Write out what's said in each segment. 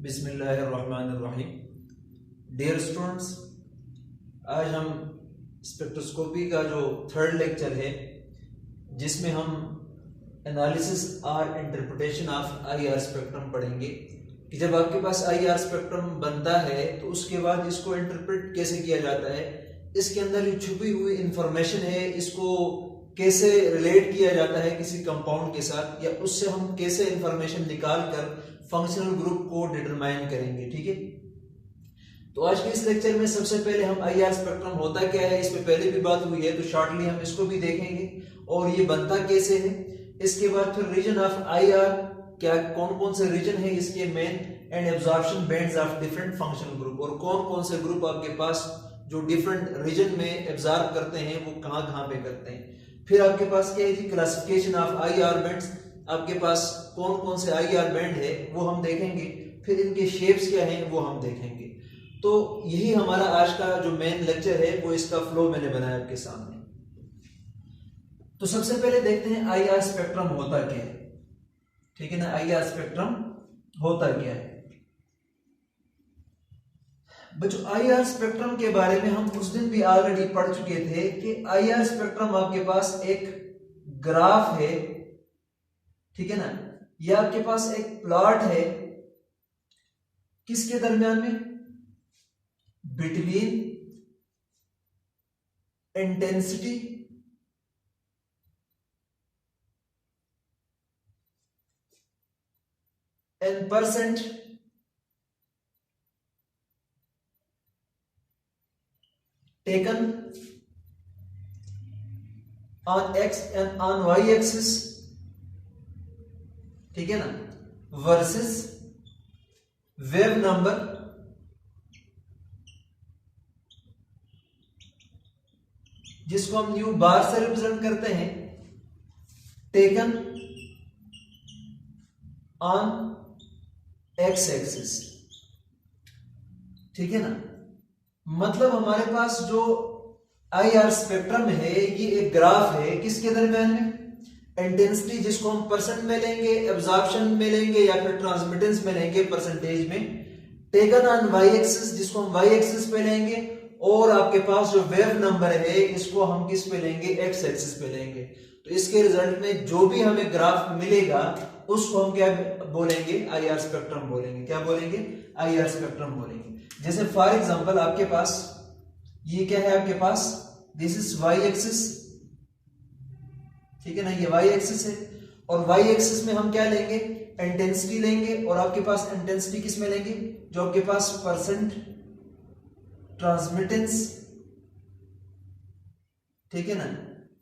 बिस्मिल्लाहिर्रहमानिर्रहीम। Dear students, आज हम स्पेक्ट्रोस्कोपी का जो थर्ड लेक्चर है जिसमें हम एनालिसिस और इंटरप्रिटेशन ऑफ आईआर स्पेक्ट्रम पढ़ेंगे कि जब आपके पास आईआर स्पेक्ट्रम बनता है तो उसके बाद इसको इंटरप्रेट कैसे किया जाता है, इसके अंदर जो छुपी हुई इंफॉर्मेशन है इसको कैसे रिलेट किया जाता है किसी कंपाउंड के साथ, या उससे हम कैसे इंफॉर्मेशन निकाल कर फंक्शनल ग्रुप को डिटरमाइन करेंगे। ठीक है, तो आज के इस लेक्चर में सबसे पहले हम आईआर स्पेक्ट्रम होता क्या है, इस पे पहले भी बात हुई है तो शॉर्टली हम इसको भी देखेंगे और ये बनता कैसे है। इसके बाद फिर रीजन ऑफ आईआर, क्या कौन कौन से रीजन है इसके main, and absorption bands of different functional group, और कौन कौन से ग्रुप आपके पास जो डिफरेंट रीजन में एब्जॉर्ब करते हैं वो कहां कहां पे करते हैं। फिर आपके पास क्या है जी, क्लासिफिकेशन ऑफ आईआर बैंड्स, आपके पास कौन कौन से आईआर बैंड है वो हम देखेंगे। फिर इनके शेप्स क्या हैं वो हम देखेंगे। तो यही हमारा आज का जो मेन लेक्चर है वो इसका फ्लो मैंने बनाया आपके सामने। तो सबसे पहले देखते हैं आईआर स्पेक्ट्रम होता क्या है। ठीक है ना, आईआर स्पेक्ट्रम होता क्या है। बच्चों, आईआर स्पेक्ट्रम के बारे में हम उस दिन भी ऑलरेडी पढ़ चुके थे कि आईआर स्पेक्ट्रम आपके पास एक ग्राफ है, ठीक है ना, यह आपके पास एक प्लॉट है किसके दरमियान में, between intensity and percent taken on x and on y axis, ठीक है ना, वर्सेस वेव नंबर जिसको हम न्यू बार से रिप्रेजेंट करते हैं, टेकन ऑन एक्स एक्सिस। ठीक है ना, मतलब हमारे पास जो आईआर स्पेक्ट्रम है ये एक ग्राफ है किसके दरमियान में, इंटेंसिटी जिसको हम परसेंट में लेंगे, एब्जॉर्प्शन में लेंगे या फिर ट्रांसमिटेंस में लेंगे परसेंटेज में, टेकन ऑन वाई एक्सिस जिसको हम वाई एक्सिस पे लेंगे, और आपके पास जो वेव नंबर है इसको हम किस पे लेंगे, एक्स एक्सिस पे लेंगे। तो इसके रिजल्ट में जो भी हमें ग्राफ मिलेगा उसको हम क्या बोलेंगे, आईआर स्पेक्ट्रम बोलेंगे। क्या बोलेंगे, आईआर स्पेक्ट्रम बोलेंगे। जैसे फॉर एग्जांपल आपके पास ये क्या है, आपके पास दिस इज वाई एक्सिस, ठीक है ना, ये वाई एक्सिस है, और वाई एक्सिस में हम क्या लेंगे, इंटेंसिटी लेंगे, और आपके पास इंटेंसिटी किस में लेंगे, जो आपके पास परसेंट ट्रांसमिटेंस, ठीक है ना,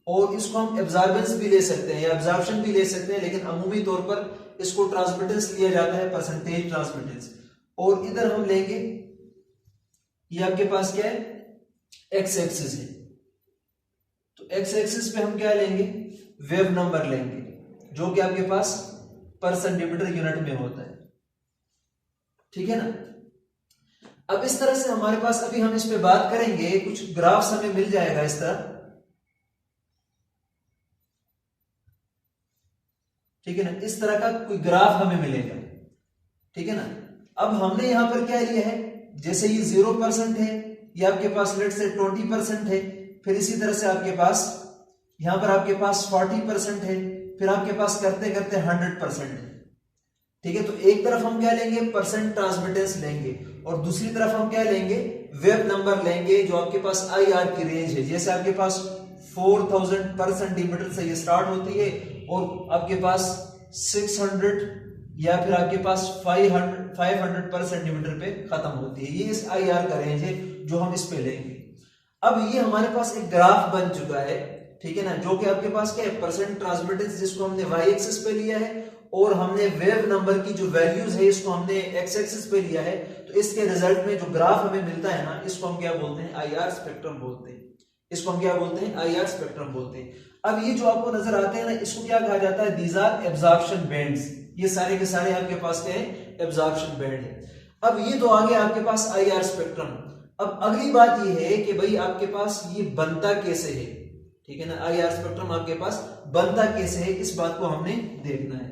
और इसको हम एब्जॉर्बेंस भी ले सकते हैं या एब्जॉर्प्शन भी ले सकते हैं, लेकिन अमूमी तौर पर इसको ट्रांसमिटेंस लिया जाता है, परसेंटेज ट्रांसमिटेंस। और इधर हम लेंगे, ये आपके पास क्या है, एक्स एक्सिस है, तो एक्स एक्सिस पे हम क्या लेंगे, वेव नंबर लेंगे जो कि आपके पास पर सेंटीमीटर यूनिट में होता है। ठीक है ना, अब इस तरह से हमारे पास, अभी हम इस पे बात करेंगे, कुछ ग्राफ्स हमें मिल जाएगा इस तरह, ठीक है ना, इस तरह का कोई ग्राफ हमें मिलेगा। ठीक है ना, अब हमने यहां पर क्या लिया है, जैसे ये 0% है, ये आपके पास लेट से 20% है, फिर इसी तरह से आपके पास यहां पर आपके पास 40% है, फिर आपके पास करते करते 100% है। ठीक है, तो एक तरफ हम क्या लेंगे, परसेंट ट्रांसमिटेंस लेंगे, और दूसरी तरफ हम क्या लेंगे, वेव नंबर लेंगे जो आपके पास आईआर की रेंज है। जैसे आपके पास 4000 पर सेंटीमीटर से ये स्टार्ट होती है और आपके पास 600 या फिर आपके पास 500 पर सेंटीमीटर पे खत्म होती है। ये इस आईआर का रेंज है जो हम इस पे लेंगे। अब ये हमारे पास एक ग्राफ बन चुका है, ठीक है ना, जो कि आपके पास क्या है, परसेंट ट्रांसमिटेंस जिसको हमने वाई एक्सिस पे लिया है, और हमने वेव नंबर की जो वैल्यूज है इसको हमने एक्स एक्सिस पे लिया है। तो इसके रिजल्ट में जो ग्राफ हमें मिलता है ना, इसको हम क्या बोलते हैं, आईआर स्पेक्ट्रम बोलते हैं। इसको हम क्या बोलते हैं, आईआर स्पेक्ट्रम बोलते हैं। अब ये जो आपको नजर आते हैं ना, इसको क्या कहा जाता है, दीज आर एब्जॉर्प्शन बैंड्स। ये सारे के सारे आपके पास क्या है, एब्जॉर्प्शन बैंड है। अब ये तो आ गया आपके पास आईआर स्पेक्ट्रम। अब अगली बात ये है कि भाई आपके पास ये बनता कैसे है, ठीक है ना, आईआर स्पेक्ट्रम आपके पास बनता कैसे है, इस बात को हमने देखना है।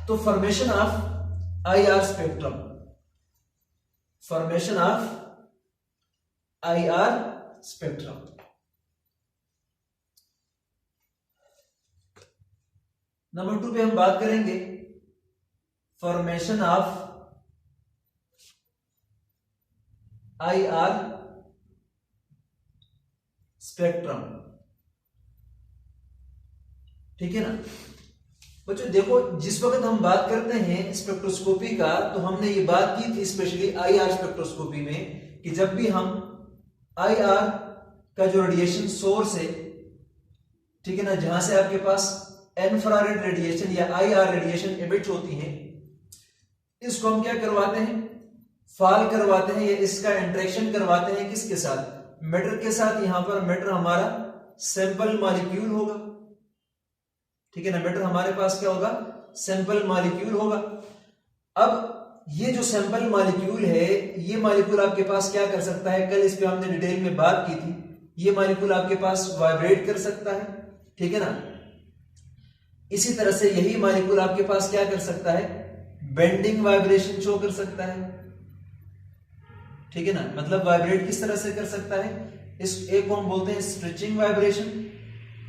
तो formation of IR spectrum, formation of IR spectrum. Number 2 पे हम बात करेंगे फॉर्मेशन ऑफ आईआर स्पेक्ट्रम। ठीक है ना बच्चों, देखो जिस वक्त हम बात करते हैं स्पेक्ट्रोस्कोपी का, तो हमने ये बात की थी स्पेशली आईआर स्पेक्ट्रोस्कोपी में कि जब भी हम आईआर का जो रेडिएशन सोर्स है, ठीक है ना, जहां से आपके पास इंफ्रारेड रेडिएशन या आईआर रेडिएशन एमिट होती है, इसको हम क्या करवाते हैं, फॉल करवाते हैं या इसका इंटरेक्शन करवाते हैं किसके साथ, मैटर के साथ। यहां पर मैटर हमारा सैंपल मॉलिक्यूल होगा। ठीक है ना, मैटर हमारे पास क्या होगा, सैंपल मॉलिक्यूल होगा। अब ये जो सैंपल मॉलिक्यूल है, ये मॉलिक्यूल आपके पास क्या कर सकता है, कल इस पे हमने डिटेल में बात की थी, ये मॉलिक्यूल आपके पास वाइब्रेट कर सकता है। ठीक है ना, इसी तरह से यही मॉलिक्यूल आपके पास क्या कर सकता है, बेंडिंग वाइब्रेशन शो कर सकता है। ठीक है ना, मतलब वाइब्रेट किस तरह से कर सकता है, इस एक को हम बोलते हैं स्ट्रेचिंग वाइब्रेशन।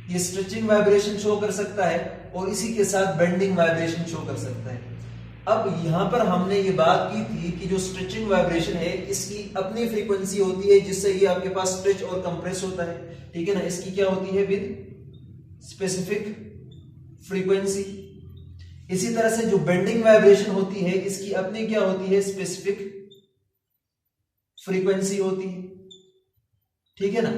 ये स्ट्रेचिंग वाइब्रेशन शो कर सकता है और इसी के साथ बेंडिंग वाइब्रेशन शो कर सकता है। अब यहां पर हमने ये बात की थी कि जो स्ट्रेचिंग वाइब्रेशन है, इसकी अपनी फ्रीक्वेंसी होती है जिससे ये आपके पास स्ट्रेच और कंप्रेस होता है। ठीक है ना, इसकी क्या होती है, विद स्पेसिफिक फ्रीक्वेंसी। इसी तरह से जो बेंडिंग वाइब्रेशन होती है, इसकी अपनी क्या होती है, स्पेसिफिक फ्रीक्वेंसी होती है। ठीक है ना,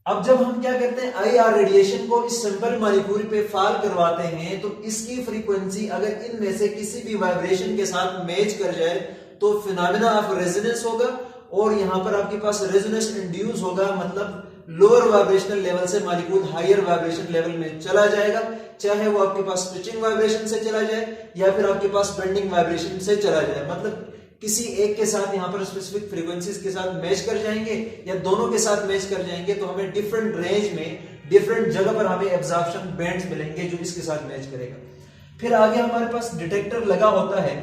अब जब हम क्या करते हैं, आईआर रेडिएशन को इस सिंपल मॉलिक्यूल पे फॉल करवाते हैं, तो इसकी फ्रीक्वेंसी अगर इनमें से किसी भी वाइब्रेशन के साथ मैच कर जाए तो फिनोमेना ऑफ रेजोनेंस होगा और यहां पर आपके पास रेजोनेंस इंड्यूस होगा, मतलब लोअर वाइब्रेशनल लेवल से मॉलिक्यूल हायर वाइब्रेशन लेवल में चला जाएगा, चाहे वो आपके पास स्विचिंग वाइब्रेशन से चला जाए या फिर आपके पास बेंडिंग वाइब्रेशन से चला जाए। मतलब किसी एक के साथ यहां पर स्पेसिफिक फ्रीक्वेंसीज के साथ मैच कर जाएंगे या दोनों के साथ मैच कर जाएंगे, तो हमें डिफरेंट रेंज में डिफरेंट जगह पर हमें एब्जॉर्प्शन बैंड्स मिलेंगे जो इसके साथ मैच करेगा। फिर आगे हमारे पास डिटेक्टर लगा होता है।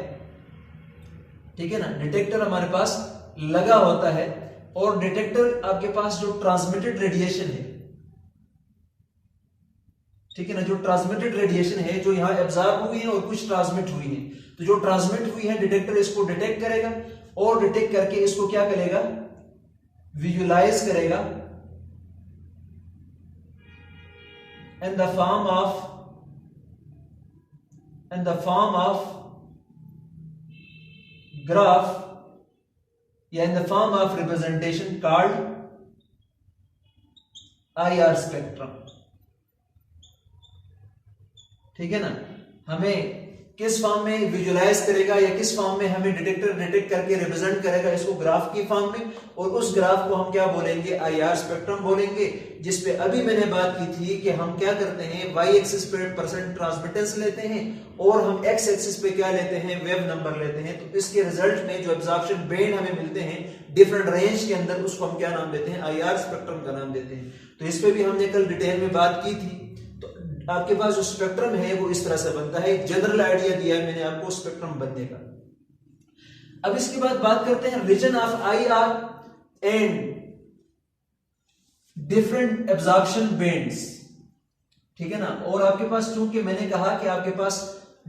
ठीक है ना, डिटेक्टर हमारे पास लगा होता है और डिटेक्टर आपके पास जो ट्रांसमिटेड रेडिएशन है, ठीक है ना, जो ट्रांसमिटेड रेडिएशन है, जो यहां एब्जॉर्ब हुई है और कुछ ट्रांसमिट हुई है, तो जो ट्रांसमिट हुई है डिटेक्टर इसको डिटेक्ट करेगा और डिटेक्ट करके इसको क्या करेगा, विजुलाइज करेगा in the form of graph या in the form of representation called IR spectrum. ठीक है ना, हमें किस फॉर्म में विजुलाइज करेगा या किस फॉर्म में हमें डिटेक्टर डिटेक्ट करके रिप्रेजेंट करेगा इसको ग्राफ की फॉर्म में, और उस ग्राफ को हम क्या बोलेंगे, आईआर स्पेक्ट्रम बोलेंगे। जिसपे अभी मैंने बात की थी कि हम क्या करते हैं, वाई एक्सिस पे परसेंट ट्रांसमिटेंस लेते हैं और हम एक्स एक्सिस पे क्या लेते हैं, वेव नंबर लेते हैं। तो इसके रिजल्ट में जो एब्जॉर्प्शन बैंड हमें मिलते हैं डिफरेंट रेंज के अंदर, उसको हम क्या नाम देते हैं, आईआर स्पेक्ट्रम का नाम देते हैं। तो इस पे भी हमने कल डिटेल में बात की थी। आपके पास जो स्पेक्ट्रम है वो इस तरह से बनता है, एक जनरल आइडिया दिया है मैंने आपको स्पेक्ट्रम बनने का। अब इसके बाद बात करते हैं region of IR and different absorption bands. ठीक है ना, और आपके पास चूंकि मैंने कहा कि आपके पास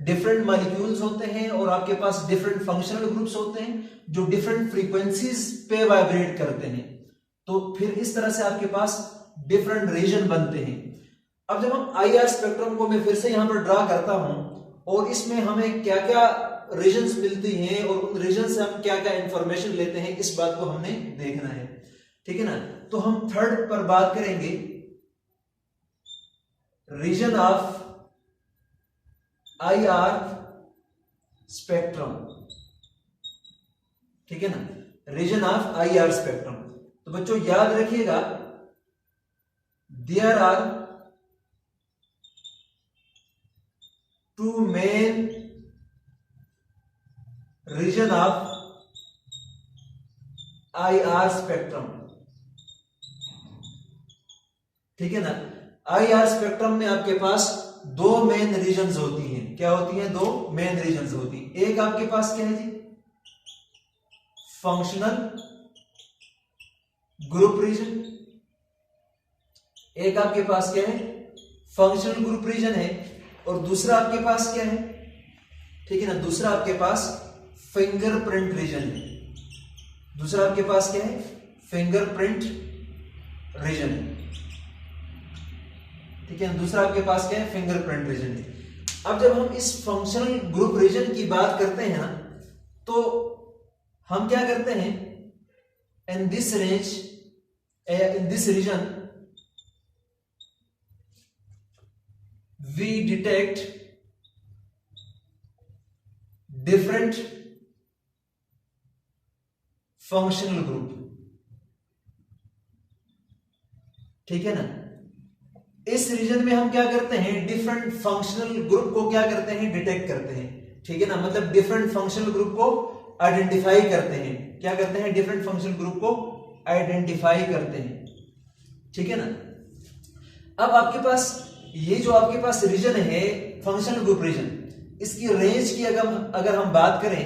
डिफरेंट मॉलिक्यूल्स होते हैं और आपके पास डिफरेंट फंक्शनल ग्रुप्स होते हैं जो डिफरेंट फ्रीक्वेंसीज पे वाइब्रेट करते हैं, तो फिर इस तरह से आपके पास डिफरेंट रीजन बनते हैं। अब जब हम आईआर स्पेक्ट्रम को मैं फिर से यहां पर ड्रा करता हूं और इसमें हमें क्या क्या रीजन्स मिलती हैं और उन रीजन से हम क्या क्या इंफॉर्मेशन लेते हैं, इस बात को हमने देखना है। ठीक है ना, तो हम थर्ड पर बात करेंगे, रीजन ऑफ आईआर स्पेक्ट्रम। ठीक है ना, रीजन ऑफ आईआर स्पेक्ट्रम। तो बच्चों याद रखिएगा, there are two main region of IR spectrum। ठीक है ना, IR स्पेक्ट्रम में आपके पास दो मेन रीजन्स होती हैं। हैं। क्या होती हैं? दो मेन रीजन्स होती हैं। एक आपके पास क्या है जी? Functional group region. एक आपके पास क्या है? फंक्शनल ग्रुप रीजन है। और दूसरा आपके पास क्या है? ठीक है ना, दूसरा आपके पास फिंगरप्रिंट रीजन है। दूसरा आपके पास क्या है? फिंगरप्रिंट रीजन है। ठीक है, दूसरा आपके पास क्या है? फिंगरप्रिंट रीजन है। अब जब हम इस फंक्शनल ग्रुप रीजन की बात करते हैं ना, तो हम क्या करते हैं? In this range, in this region we detect different functional group. ठीक है ना, इस रीजन में हम क्या करते हैं? डिफरेंट फंक्शनल ग्रुप को क्या करते हैं? डिटेक्ट करते हैं। ठीक है ना, मतलब डिफरेंट फंक्शनल ग्रुप को आइडेंटिफाई करते हैं। क्या करते हैं? डिफरेंट फंक्शनल ग्रुप को आइडेंटिफाई करते हैं। ठीक है ना, अब आपके पास ये जो आपके पास रीजन है फंक्शनल ग्रुप रीजन, इसकी रेंज की अगर हम बात करें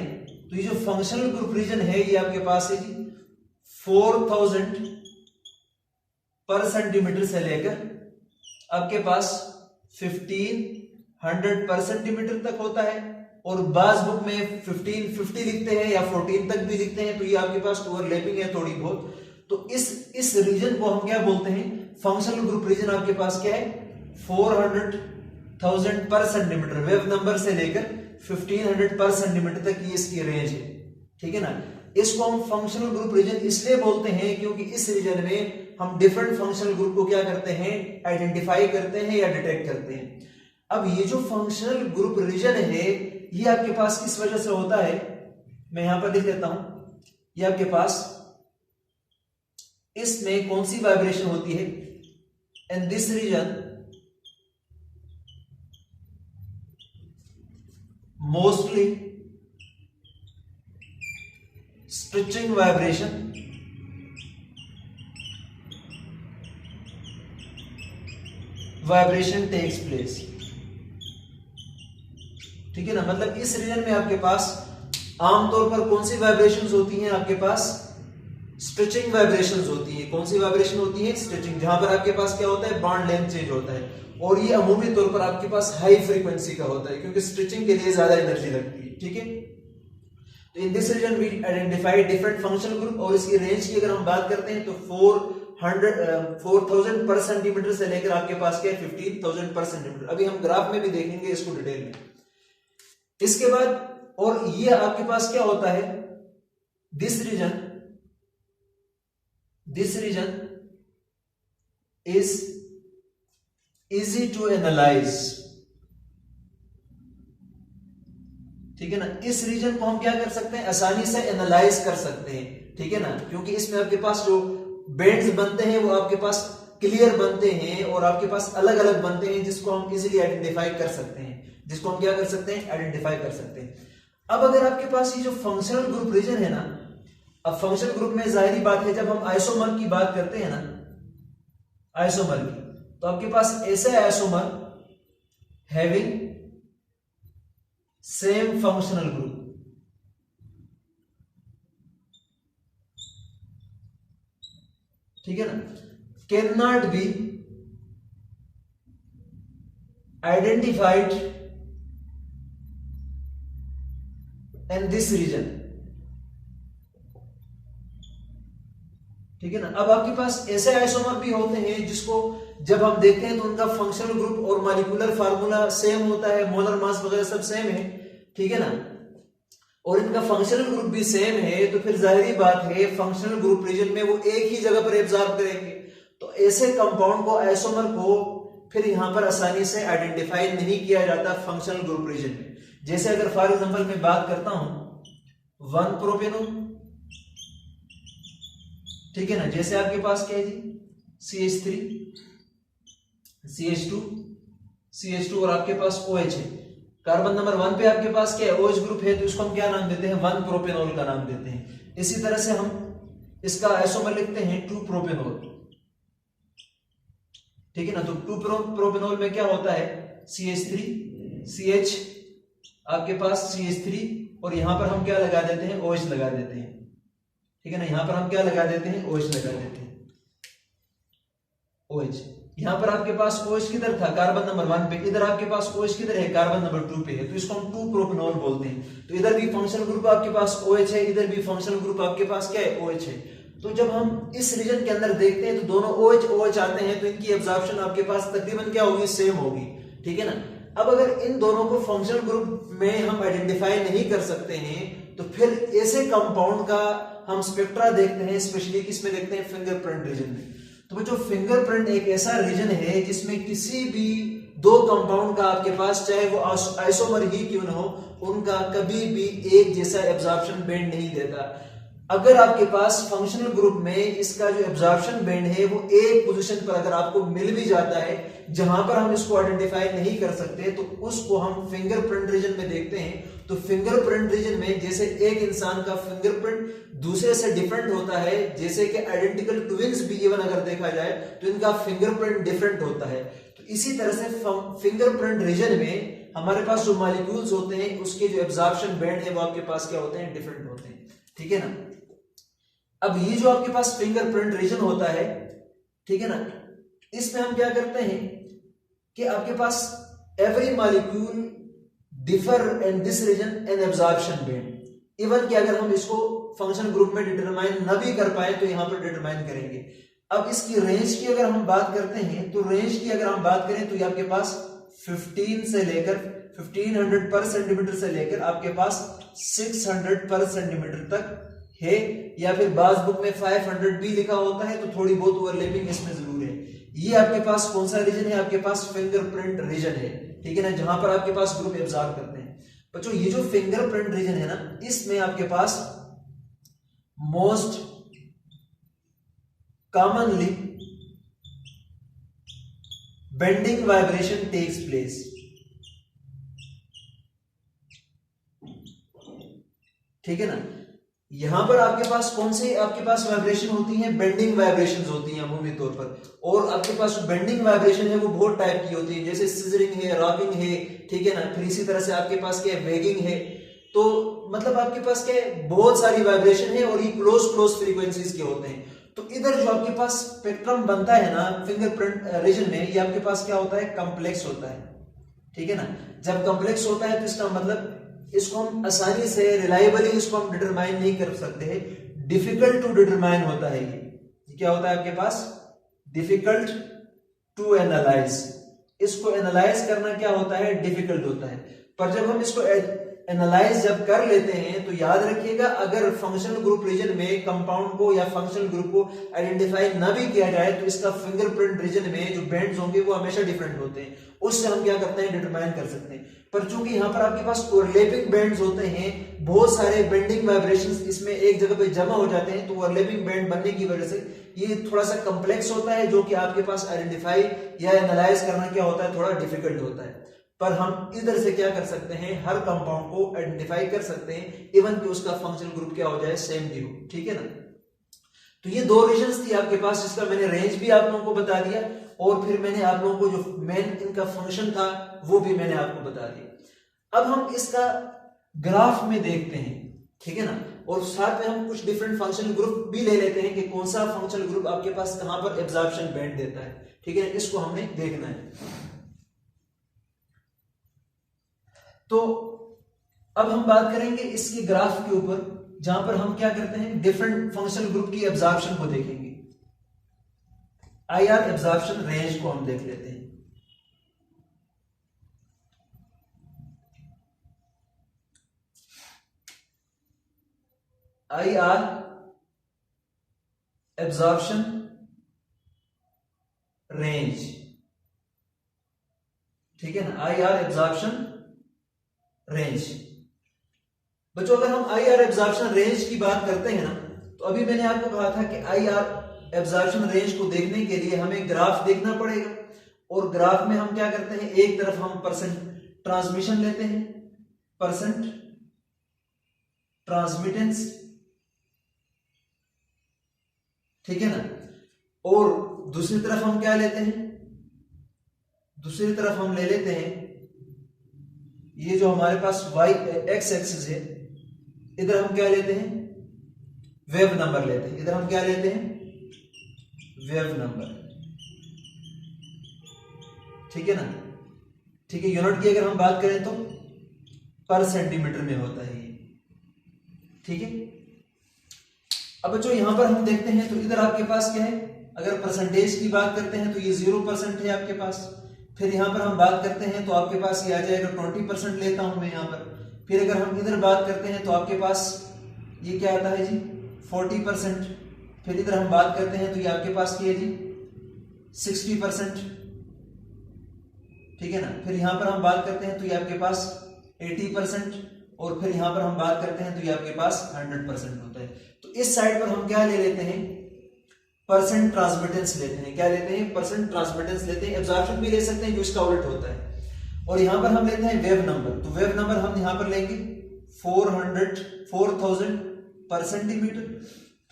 तो ये जो फंक्शनल ग्रुप रीजन है ये आपके पास है जी 4000 पर सेंटीमीटर से लेकर आपके पास 1500 पर सेंटीमीटर तक होता है। और बाज बुक में 1550 लिखते हैं या 14 तक भी लिखते हैं, तो ये आपके पास ओवरलैपिंग है थोड़ी बहुत। तो इस रीजन को हम क्या बोलते हैं? फंक्शनल ग्रुप रीजन आपके पास क्या है? 400,000 पर सेंटीमीटर वेव नंबर से लेकर 1500 पर सेंटीमीटर तक ये इसकी रेंज है। ठीक है ना, इसको हम फंक्शनल ग्रुप रीजन इसलिए बोलते हैं क्योंकि इस रीजन में हम डिफरेंट फंक्शनल ग्रुप को क्या करते हैं? आइडेंटिफाई करते हैं या डिटेक्ट करते हैं। अब ये जो फंक्शनल ग्रुप रीजन है ये आपके पास किस वजह से होता है? मैं यहां पर लिख लेता हूं। ये आपके पास इसमें कौन सी वाइब्रेशन होती है? In this region mostly stretching vibration takes place. ठीक है ना, मतलब इस रीजन में आपके पास आमतौर पर कौन सी वाइब्रेशंस होती हैं? आपके पास स्ट्रेचिंग वाइब्रेशंस होती है। कौन सी वाइब्रेशन होती है? स्ट्रेचिंग, जहां पर आपके पास क्या होता है? बॉन्ड लेंथ चेंज होता है। और ये अमूमी तौर पर आपके पास हाई फ्रीक्वेंसी का होता है क्योंकि स्ट्रेचिंग के लिए ज्यादा एनर्जी लगती है। ठीक है, तो in this region we identify different functional group. और इसकी रेंज की अगर हम बात करते हैं तो 4000 पर सेंटीमीटर से लेकर आपके पास क्या है? 15,000 पर सेंटीमीटर। अभी हम ग्राफ में भी देखेंगे इसको डिटेल में। इसके बाद और ये आपके पास क्या होता है? This region is easy to analyse. ठीक है ना, इस रीजन को हम क्या कर सकते हैं? आसानी से एनालाइज कर सकते हैं। ठीक है ना, क्योंकि इसमें आपके पास जो बेंड्स बनते हैं वो आपके पास क्लियर बनते हैं और आपके पास अलग अलग बनते हैं जिसको हम इजीली आइडेंटिफाई कर सकते हैं। जिसको हम क्या कर सकते हैं? आइडेंटिफाई कर सकते हैं। अब अगर आपके पास ये जो फंक्शनल ग्रुप रीजन है ना, अब फंक्शनल ग्रुप में जाहिर बात है जब हम आइसोमर की बात करते हैं ना, आइसोमर की, तो आपके पास ऐसे isomer having same functional group. ठीक है ना, can not be identified in this region. ठीक है ना, अब आपके पास ऐसे आइसोमर भी होते हैं जिसको जब हम देखते हैं तो उनका फंक्शनल ग्रुप और मॉलिक्यूलर फार्मूला सेम होता है, मोलर मास वगैरह सब सेम है। ठीक है ना, और इनका फंक्शनल ग्रुप भी सेम है, तो फिर जाहिर बात है फंक्शनल ग्रुप रीजन में वो एक ही जगह पर एब्जॉर्ब करेंगे। तो ऐसे कंपाउंड को, आइसोमर को फिर यहां पर आसानी से आइडेंटिफाई नहीं किया जाता फंक्शनल ग्रुप रीजन में। जैसे अगर फॉर एग्जांपल मैं बात करता हूं 1 प्रोपेनॉल। ठीक है ना, जैसे आपके पास क्या है जी? CH3 CH2 CH2 और आपके पास OH है। कार्बन नंबर 1 पे आपके पास क्या है? OH ग्रुप है, तो इसको हम क्या नाम देते हैं? 1 प्रोपेनॉल का नाम देते हैं। इसी तरह से हम इसका आइसोमर लिखते हैं 2 प्रोपेनॉल। ठीक है ना, तो 2 प्रोपेनॉल में क्या होता है? CH3 CH आपके पास CH3 और यहां पर हम क्या लगा देते हैं, OH लगा देते हैं, ठीक है ना। यहां पर हम क्या लगा देते हैं, OH लगा देते हैं, OH। यहां पर आपके पास OH किधर था, कार्बन नंबर 1 पे, इधर आपके पास OH किधर है, कार्बन नंबर 2 पे है, तो इसको हम 2 प्रोपेनॉल बोलते हैं। तो इधर भी फंक्शनल ग्रुप आपके पास OH है, इधर भी फंक्शनल ग्रुप आपके पास क्या है, OH है। तो जब हम इस रीजन के अंदर देखते हैं तो दोनों OH आते हैं, तो इनकी एब्जॉर्प्शन आपके पास तकरीबन क्या होगी, सेम होगी, ठीक है ना। अब अगर इन दोनों को फंक्शनल ग्रुप में हम आइडेंटिफाई नहीं कर सकते हैं तो फिर ऐसे कंपाउंड का हम स्पेक्ट्रा देखते हैं, स्पेशली किसमें देखते हैं, फिंगरप्रिंट रीजन में। तो बच्चों फिंगरप्रिंट एक ऐसा रीजन है जिसमें किसी भी दो कंपाउंड का आपके पास, चाहे वो आइसोमर ही क्यों ना हो, उनका कभी भी एक जैसा एब्जॉर्प्शन बैंड नहीं देता। अगर आपके पास फंक्शनल ग्रुप में इसका जो एब्जॉर्प्शन बैंड है वो एक पोजीशन पर अगर आपको मिल भी जाता है जहां पर हम इसको आइडेंटिफाई नहीं कर सकते तो उसको हम फिंगरप्रिंट रीजन में देखते हैं। तो फिंगरप्रिंट रीजन में जैसे एक इंसान का फिंगरप्रिंट दूसरे से डिफरेंट होता है, जैसे कि आइडेंटिकल ट्विन्स भी इवन अगर देखा जाए तो इनका फिंगरप्रिंट डिफरेंट होता है। तो इसी तरह से फिंगरप्रिंट रीजन में हमारे पास जो मॉलिक्यूल्स होते हैं उसके जो एब्जॉर्प्शन बैंड है वो आपके पास क्या होते हैं, डिफरेंट होते हैं, ठीक है ना। अब ये जो आपके पास फिंगरप्रिंट रीजन होता है, ठीक है ना, इसमें हम क्या करते हैं कि आपके पास every molecule differ in this region and absorption band. Even कि अगर हम इसको फंक्शन ग्रुप में डिटरमाइन न भी कर पाए तो यहां पर डिटरमाइन करेंगे। अब इसकी रेंज की अगर हम बात करते हैं तो रेंज की अगर हम बात करें तो ये आपके पास 1500 पर सेंटीमीटर से लेकर आपके पास 600 पर सेंटीमीटर तक है, या फिर बाज बुक में 500 भी लिखा होता है, तो थोड़ी बहुत ओवरलैपिंग इसमें जरूर है। ये आपके पास कौन सा रीजन है, आपके पास फिंगरप्रिंट रीजन है, ठीक है ना, जहां पर आपके पास ग्रुप एब्जॉर्ब करते हैं। बच्चों ये जो फिंगरप्रिंट रीजन है ना, इसमें आपके पास most commonly bending vibration takes place, ठीक है ना। यहां पर आपके पास कौन से आपके पास वाइब्रेशन होती हैं, बेंडिंग वाइब्रेशंस होती हैं अमूमी तौर पर। और आपके पास जो बेंडिंग वाइब्रेशन है वो बहुत टाइप की होती है, जैसे सिजरिंग है, रॉकिंग है, ठीक है ना। फिर इसी तरह से आपके पास क्या है, वेगिंग है। तो मतलब आपके पास क्या है, बहुत सारी वाइब्रेशन है और ये क्लोज फ्रीक्वेंसीज के होते हैं। तो इधर जो आपके पास स्पेक्ट्रम बनता है ना फिंगरप्रिंट रीजन में, ये आपके पास क्या होता है, कॉम्प्लेक्स होता है, ठीक है ना। जब कॉम्प्लेक्स होता है तो इसका मतलब इसको हम आसानी से रिलायबली इसको हम डिटरमाइन नहीं कर सकते हैं, डिफिकल्ट टू डिटरमाइन होता है। ये क्या होता है आपके पास, डिफिकल्ट टू एनालाइज। इसको एनालाइज करना क्या होता है, डिफिकल्ट होता है। पर जब हम इसको एनालाइज जब कर लेते हैं तो याद रखिएगा, अगर फंक्शनल ग्रुप रीजन में कंपाउंड को या फंक्शनल ग्रुप को आइडेंटिफाई ना भी किया जाए तो इसका फिंगरप्रिंट रीजन में जो बैंड्स होंगे वो हमेशा डिफरेंट होते हैं, उससे हम क्या करते हैं, डिटरमाइन कर सकते हैं। पर चूंकि यहां पर आपके पास ओवरलैपिंग बैंड्स होते हैं, बहुत सारे बेंडिंग वाइब्रेशंस इसमें एक जगह पे जमा हो जाते हैं, तो ओवरलैपिंग बैंड बनने की वजह से ये थोड़ा सा कॉम्प्लेक्स होता है, जो कि आपके पास आइडेंटिफाई या एनालाइज करना क्या होता है, थोड़ा डिफिकल्ट होता है। पर हम इधर से क्या कर सकते हैं, हर कंपाउंड को आइडेंटिफाई कर सकते हैं, इवन कि उसका फंक्शनल ग्रुप क्या हो जाए, सेम भी हो, ठीक है ना। तो ये दो रीजंस थी आपके पास, जिसका मैंने रेंज भी आप लोगों को बता दिया और फिर मैंने आप लोगों को जो मेन इनका फंक्शन था वो भी मैंने आपको बता दिया। अब हम इसका ग्राफ में देखते हैं, ठीक है ना, और साथ में हम कुछ डिफरेंट फंक्शनल ग्रुप भी ले लेते हैं कि कौन सा फंक्शनल ग्रुप आपके पास कहां पर एब्जॉर्प्शन बैंड देता है, ठीक है, इसको हमने देखना है। तो अब हम बात करेंगे इसके ग्राफ के ऊपर, जहां पर हम क्या करते हैं, डिफरेंट फंक्शनल ग्रुप की एब्जॉर्प्शन को देखेंगे। आईआर एब्जॉर्प्शन रेंज को हम देख लेते हैं। आईआर एब्जॉर्प्शन रेंज, ठीक है ना, आईआर एब्जॉर्प्शन रेंज। बच्चों अगर हम आईआर एब्जॉर्प्शन रेंज की बात करते हैं ना, तो अभी मैंने आपको कहा था कि आईआर एब्जॉर्प्शन रेंज को देखने के लिए हमें ग्राफ देखना पड़ेगा, और ग्राफ में हम क्या करते हैं, एक तरफ हम परसेंट ट्रांसमिशन लेते हैं, परसेंट ट्रांसमिटेंस, ठीक है ना, और दूसरी तरफ हम क्या लेते हैं, दूसरी तरफ हम ले लेते हैं ये जो हमारे पास y x एक्सिस है, इधर हम क्या लेते हैं, वेव नंबर लेते हैं। इधर हम क्या लेते हैं, वेव नंबर, ठीक है ना। ठीक है, यूनिट की अगर हम बात करें तो पर सेंटीमीटर में होता है ये, ठीक है। अब बच्चों यहां पर हम देखते हैं तो इधर आपके पास क्या है, अगर परसेंटेज की बात करते हैं तो ये 0% है आपके पास। फिर यहां पर हम बात करते हैं तो आपके पास ये आ जाएगा 20% लेता हूं मैं यहां पर। फिर अगर हम इधर बात करते हैं तो आपके पास ये क्या आता है जी, 40%। फिर इधर हम बात करते हैं तो ये आपके पास क्या है जी, 60%, ठीक है ना। फिर यहां पर हम बात करते हैं तो ये आपके पास 80%, और फिर यहां पर हम बात करते हैं तो ये आपके पास 100% होता है। तो इस साइड पर हम क्या ले लेते हैं, परसेंट ट्रांसमिटेंस लेते हैं। क्या लेते हैं, परसेंट ट्रांसमिटेंस लेते हैं। एब्जॉर्प्शन भी ले सकते हैं जो इसका उल्ट होता है। और यहां पर हम लेते हैं वेव नंबर। तो वेव नंबर हम यहां पर लेंगे 4000 पर सेंटीमीटर।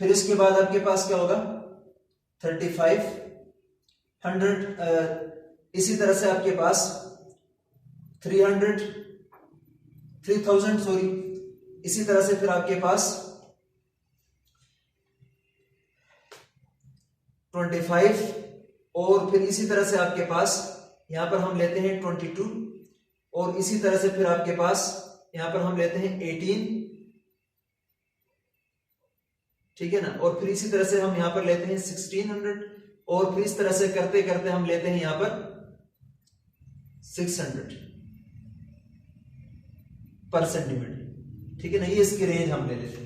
फिर इसके बाद आपके पास क्या होगा 3500, इसी तरह से आपके पास 3000 सॉरी, इसी तरह से फिर आपके पास 25, और फिर इसी तरह से आपके पास यहां पर हम लेते हैं 22, और इसी तरह से फिर आपके पास यहां पर हम लेते हैं 18, ठीक है ना। और फिर इसी तरह से हम यहां पर लेते हैं 1600, और फिर इस तरह से करते करते हम लेते हैं यहां पर 600 पर सेंटीमीटर, ठीक है ना। ये इसकी रेंज हम ले लेते हैं।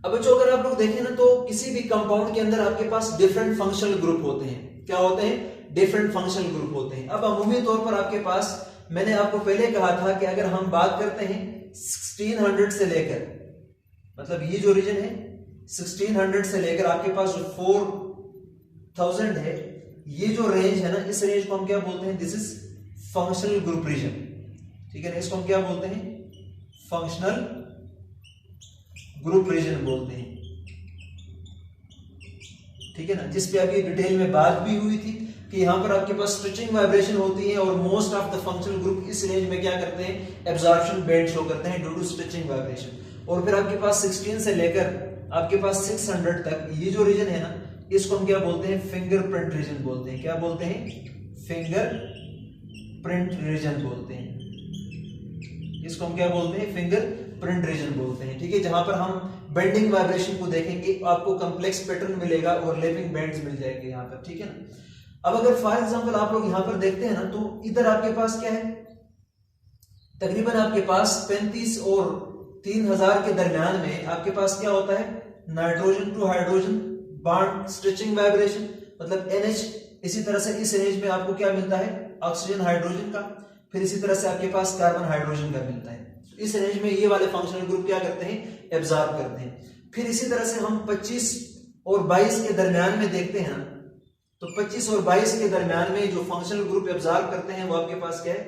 अब जो अगर आप लोग देखें ना तो किसी भी कंपाउंड के अंदर आपके पास डिफरेंट फंक्शनल ग्रुप होते हैं। क्या होते हैं, डिफरेंट फंक्शनल ग्रुप होते हैं। अब अमूमी तौर पर आपके पास, मैंने आपको पहले कहा था कि अगर हम बात करते हैं 1600 से लेकर, मतलब ये जो रीजन है 1600 से लेकर आपके पास जो 4000 है, ये जो रेंज है ना, इस रेंज को हम क्या बोलते हैं, this is functional group region, ठीक है ना। इसको हम क्या बोलते हैं, फंक्शनल ग्रुप रीजन बोलते हैं, ठीक है ना। जिस पे अभी डिटेल में बात भी हुई थी कि यहां पर आपके पास स्ट्रेचिंग वाइब्रेशन होती है, और most of the functional group इस रेंज में क्या करते हैं, एब्जॉर्प्शन बैंड शो करते हैं ड्यू टू स्ट्रेचिंग वाइब्रेशन। और फिर आपके पास 16 से लेकर आपके पास 600 तक ये जो रीजन है ना, इसको हम क्या बोलते हैं, फिंगरप्रिंट रीजन बोलते हैं। क्या बोलते हैं, फिंगरप्रिंट रीजन बोलते हैं। इसको हम क्या बोलते हैं, फिंगरप्रिंट रीजन बोलते हैं, ठीक है। जहां पर हम बेंडिंग वाइब्रेशन को देखेंगे, आपको कॉम्प्लेक्स पैटर्न मिलेगा, ओवरलैपिंग बैंड्स मिल जाएंगे यहां पर, ठीक है ना। अब अगर फॉर एग्जांपल आप लोग यहां पर देखते हैं ना, तो इधर आपके पास क्या है, तकरीबन आपके पास 35 और 3000 के दरमियान में आपके पास क्या होता है, nitrogen to hydrogen bond stretching vibration, मतलब NH। इसी तरह से इस रेंज में आपको क्या मिलता है, ऑक्सीजन हाइड्रोजन का। फिर इसी तरह से आपके पास कार्बन हाइड्रोजन का मिलता है। इस रेंज में ये वाले फंक्शनल ग्रुप क्या करते हैं, एब्जॉर्ब करते हैं। फिर इसी तरह से हम 25 और 22 के दरमियान में देखते हैं, तो 25 और 22 के दरमियान में जो फंक्शनल ग्रुप एब्जॉर्ब करते हैं वो आपके पास क्या है,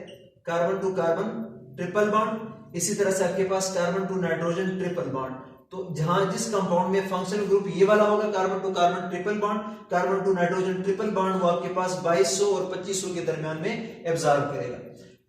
carbon to carbon triple bond. इसी तरह से आपके पास carbon to nitrogen triple bond. तो जहां जिस कंपाउंड में फंक्शनल ग्रुप ये वाला होगा, carbon to carbon triple bond, carbon to nitrogen triple bond, वो आपके पास 2200 और 2500 के दरमियान में एब्जॉर्ब करेगा।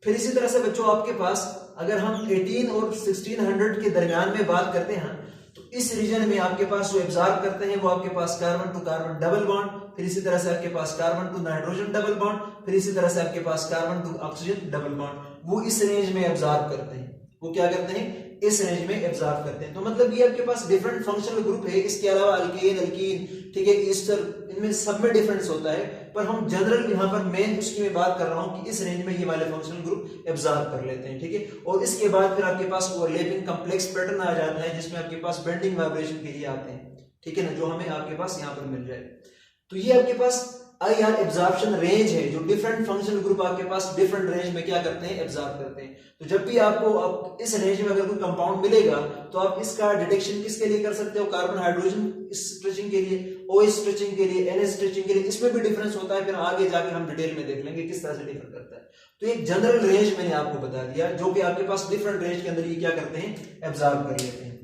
फिर इसी तरह से बच्चों आपके पास अगर हम 18 और 1600 के दरमियान में बात करते हैं, तो इस रीजन में आपके पास जो एब्जॉर्ब करते हैं वो आपके पास carbon to carbon double bond, फिर इसी तरह से आपके पास carbon to nitrogen double bond, फिर इसी तरह से आपके पास carbon to oxygen double bond, वो इस रेंज में एब्जॉर्ब करते हैं। वो क्या करते हैं, इस रेंज में एब्जॉर्ब करते हैं। तो मतलब ये आपके पास डिफरेंट फंक्शनल ग्रुप है। इसके अलावा अल्केन, अल्कीन, ठीक है, ईस्टर, इनमें सब में डिफरेंस होता है। पर हम जनरल यहाँ पर मेन उसकी मैं बात कर रहा हूं कि इस रेंज में ये वाले फंक्शनल ग्रुप एब्जॉर्ब कर लेते हैं, ठीक है। और इसके बाद फिर आपके पास ओवरलैपिंग कॉम्प्लेक्स पैटर्न आ जाता है, जिसमें आपके पास बेंडिंग वाइब्रेशन के लिए आते हैं, ठीक है ना, जो हमें आपके पास यहाँ पर मिल जाए। तो ये आपके पास IR एब्जॉर्प्शन रेंज है, जो डिफरेंट फंक्शनल ग्रुप आपके पास डिफरेंट रेंज में क्या करते हैं, एब्जॉर्ब करते हैं। तो जब भी आपको इस रेंज में अगर कोई कंपाउंड मिलेगा, तो आप इसका डिटेक्शन किसके लिए कर सकते हो, कार्बन हाइड्रोजन स्ट्रेचिंग के लिए, OH स्ट्रेचिंग के लिए, NH स्ट्रेचिंग के लिए। इसमें भी डिफरेंस होता है, फिर आगे जाकर हम डिटेल में देख लेंगे किस तरह से डिफर करता है। तो एक जनरल रेंज मैंने आपको बता दिया, जो कि आपके पास डिफरेंट रेंज के अंदर ये क्या करते हैं, एब्जॉर्ब कर लेते हैं।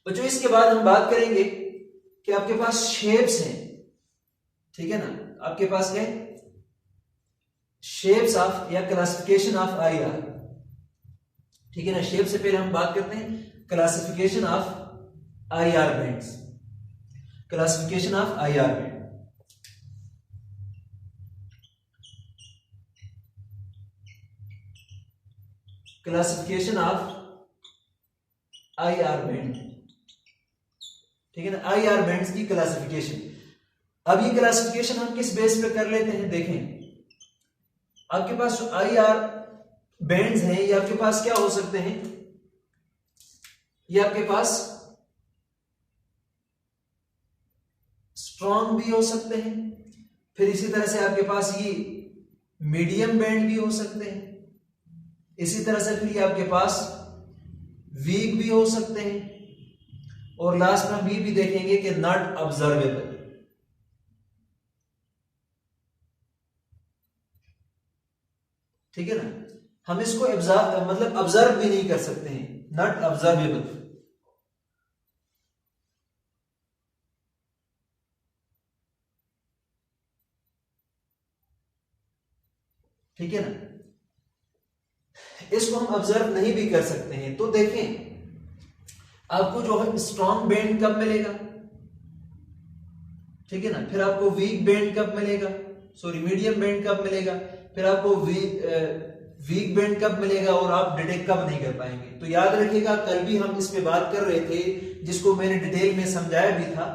बच्चों इसके बाद हम बात करेंगे कि आपके पास शेप्स हैं, ठीक है ना। आपके पास क्या शेप्स ऑफ या क्लासिफिकेशन ऑफ IR, ठीक है ना। शेप से पहले हम बात करते हैं classification of IR bands, classification of IR band. Classification of IR band, ठीक है ना, IR बैंड्स की क्लासिफिकेशन। अब ये क्लासिफिकेशन हम किस बेस पे कर लेते हैं, देखें आपके पास जो IR बैंड्स हैं ये आपके पास क्या हो सकते हैं, ये आपके पास स्ट्रॉन्ग भी हो सकते हैं, फिर इसी तरह से आपके पास ये मीडियम बैंड भी हो सकते हैं, इसी तरह से फिर ये आपके पास वीक भी हो सकते हैं, और लास्ट में हम ये भी देखेंगे कि नॉट ऑब्जर्वेबल। ठीक है ना, हम इसको मतलब ऑब्जर्व भी नहीं कर सकते हैं, नॉट ऑब्जर्वेबल। ठीक है ना, इसको हम ऑब्जर्व नहीं भी कर सकते हैं। तो देखें आपको जो है स्ट्रॉन्ग बैंड कब मिलेगा, ठीक है ना, फिर आपको वीक बैंड कब मिलेगा, सॉरी मीडियम बैंड कब मिलेगा, फिर आपको वीक बैंड कब मिलेगा, और आप डिटेक्ट कब नहीं कर पाएंगे। तो याद रखिएगा कल भी हम इस पे बात कर रहे थे, जिसको मैंने डिटेल में समझाया भी था,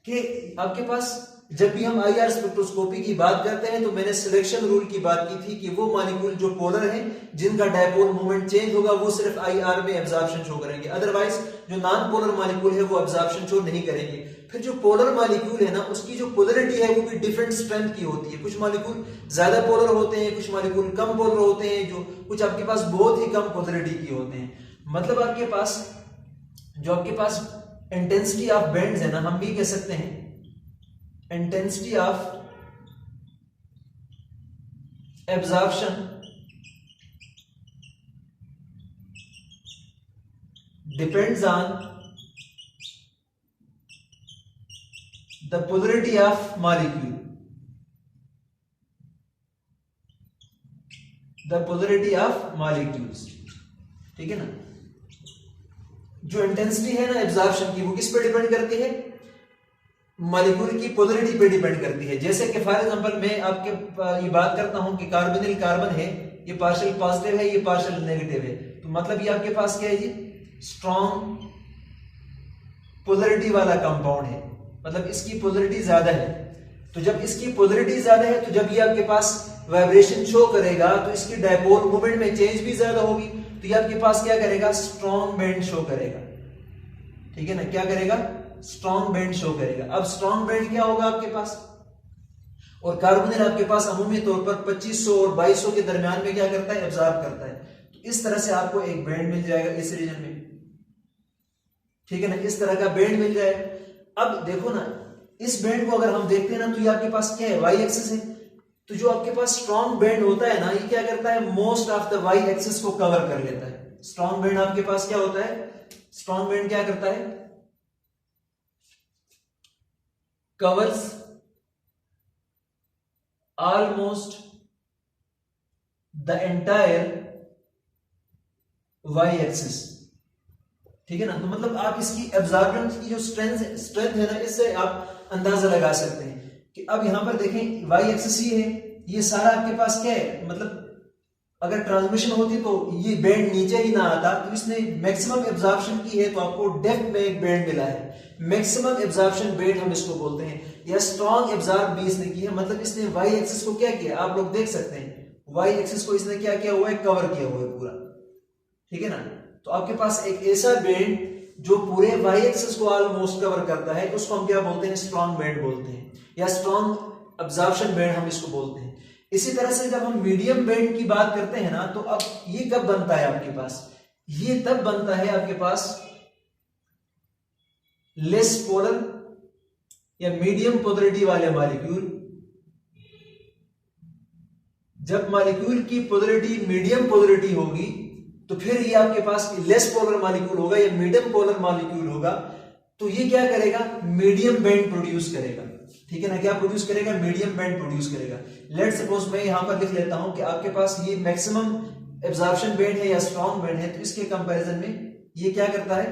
कि आपके पास जब भी हम IR स्पेक्ट्रोस्कोपी की बात करते हैं तो मैंने सिलेक्शन रूल की बात की थी कि वो मॉलिक्यूल जो पोलर हैं जिनका डायपोल मूवमेंट चेंज होगा वो सिर्फ IR में एब्जॉर्प्शन शो करेंगे, अदरवाइज जो नॉन पोलर मॉलिक्यूल है वो एब्जॉर्प्शन शो नहीं करेंगे। फिर जो पोलर मॉलिक्यूल है ना उसकी जो पोलरिटी है वो भी डिफरेंट स्ट्रेंथ की होती है, कुछ मॉलिक्यूल ज्यादा पोलर होते हैं, कुछ मॉलिक्यूल कम पोलर होते हैं, जो कुछ आपके पास बहुत ही कम पोलरिटी की होते हैं। मतलब आपके पास जो आपके पास इंटेंसिटी ऑफ बैंड्स है ना, हम भी कह सकते हैं intensity of absorption depends on the polarity of molecule, the polarity of molecules. ठीक है ना, जो इंटेंसिटी है ना एब्जॉर्प्शन की वो किस पे डिपेंड करती है, मॉलिक्यूल की पोलरिटी पे डिपेंड करती है। जैसे कि फॉर एग्जांपल मैं आपके ये बात करता हूं कि कार्बोनिल कार्बन है, ये पार्शियल पॉजिटिव है, ये पार्शियल नेगेटिव है, तो मतलब ये आपके पास क्या है जी, स्ट्रॉन्ग पोलरिटी वाला कंपाउंड है, मतलब इसकी पोलरिटी ज्यादा है। तो जब इसकी पोलरिटी ज्यादा है तो जब ये आपके पास वाइब्रेशन शो करेगा तो इसकी डायपोल मूवमेंट में चेंज भी ज्यादा होगी, तो ये आपके पास क्या करेगा, स्ट्रॉन्ग बैंड शो करेगा। ठीक है ना, क्या करेगा, स्ट्रॉन्ग बैंड शो करेगा। अब स्ट्रॉन्ग बैंड क्या होगा आपके पास, और कार्बोनिल आपके पास अमूमी तौर पर 2500 और 2200 के दरमियान में क्या करता है, एब्जॉर्ब करता है। तो इस तरह से आपको एक बैंड मिल जाएगा इस रीजन में। ठीक है ना, इस तरह का बैंड मिल जाएगा। अब देखो ना, इस बैंड को अगर हम देखते हैं ना तो ये आपके पास क्या है, वाई एक्सिस है। तो जो आपके पास स्ट्रॉन्ग बैंड होता है ना, ये क्या करता है, most of the Y axis को कवर कर लेता है। स्ट्रॉन्ग बैंड आपके पास क्या होता है, स्ट्रॉन्ग बैंड क्या करता है, covers almost the entire y-axis। ठीक है ना, तो मतलब आप इसकी एब्जॉर्बेंस की जो स्ट्रेंथ है ना, इससे आप अंदाजा लगा सकते हैं कि अब यहां पर देखें y-axis ही है, ये सारा आपके पास क्या है, मतलब अगर ट्रांसमिशन होती तो ये बैंड नीचे ही ना आता। तो इसने मैक्सिमम एब्जॉर्प्शन की है तो आपको डेप्थ में एक बैंड मिला है, मैक्सिमम एब्जॉर्प्शन बैंड हम इसको बोलते हैं, या स्ट्रॉन्ग एब्जॉर्ब भी इसने की है। मतलब इसने वाई एक्सिस को क्या किया, आप लोग देख सकते हैं, वाई एक्सिस को इसने क्या किया हुआ है, कवर किया हुआ है पूरा। ठीक है ना, तो आपके पास एक ऐसा बैंड जो पूरे वाई एक्सिस को ऑलमोस्ट कवर करता है, उसको हम क्या बोलते हैं, स्ट्रॉन्ग बैंड बोलते हैं, या स्ट्रॉन्ग एब्जॉर्प्शन बैंड हम इसको बोलते हैं। इसी तरह से जब हम मीडियम बैंड की बात करते हैं ना, तो अब ये कब बनता है आपके पास, ये तब बनता है आपके पास लेस पोलर या मीडियम पोलरिटी वाले मॉलिक्यूल। जब मॉलिक्यूल की पोलरिटी मीडियम पोलरिटी होगी तो फिर ये आपके पास लेस पोलर मॉलिक्यूल होगा या मीडियम पोलर मॉलिक्यूल होगा, तो ये क्या करेगा, मीडियम बैंड प्रोड्यूस करेगा। ठीक है ना, क्या प्रोड्यूस करेगा, मीडियम बैंड प्रोड्यूस करेगा। लेट सपोज मैं यहां पर लिख लेता हूं कि आपके पास ये मैक्सिमम एब्जॉर्प्शन बैंड है या स्ट्रॉन्ग बैंड है, तो इसके कंपैरिजन में ये क्या करता है,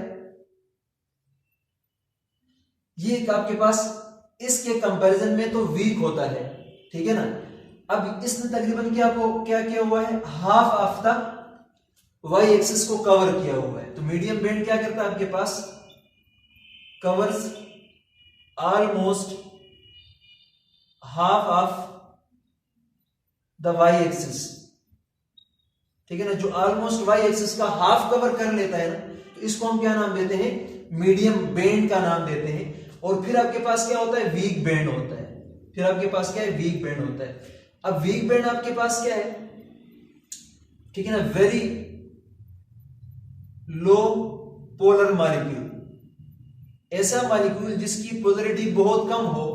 ये आपके पास इसके कंपैरिजन में तो वीक होता है, ठीक है ना। अब इसने तकरीबन क्या किया हुआ है, half of the Y axis को कवर किया हुआ है। तो मीडियम बैंड क्या करता है आपके पास, covers almost half of the Y axis, ठीक है ना, जो ऑलमोस्ट वाई एक्सिस का हाफ कवर कर लेता है ना, तो इसको हम क्या नाम देते हैं, मीडियम बैंड का नाम देते हैं। और फिर आपके पास क्या होता है, वीक बैंड होता है। फिर आपके पास क्या है, वीक बैंड होता है। अब वीक बैंड आपके पास क्या है, ठीक है ना, वेरी लो पोलर मॉलिक्यूल, ऐसा मॉलिक्यूल जिसकी पोलरिटी बहुत कम हो,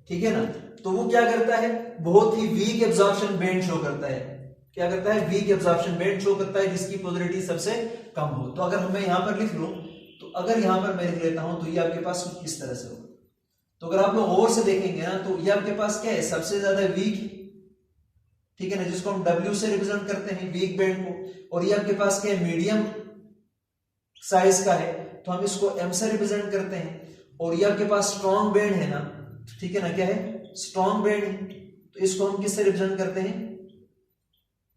ठीक है ना, तो वो क्या करता है, बहुत ही वीक एब्जॉर्प्शन बैंड शो करता है। क्या करता है, वीक एब्जॉर्प्शन बैंड शो करता है जिसकी पोलरिटी सबसे कम हो। तो अगर मैं यहां पर लिख लूं, तो अगर यहां पर मैं लिख लेता हूं तो ये आपके पास कुछ इस तरह से होगा। तो अगर आप लोग और से देखेंगे ना, तो ये आपके पास क्या है, सबसे ज्यादा वीक, ठीक है ना, जिसको हम W से रिप्रेजेंट करते हैं वीक बैंड को। और ये आपके पास क्या है, मीडियम साइज का है, तो हम इसको M से रिप्रेजेंट करते हैं। और ये आपके पास स्ट्रॉन्ग बैंड है ना, ठीक है ना, क्या है, स्ट्रॉन्ग बैंड है, तो इसको हम किससे रिप्रेजेंट करते हैं,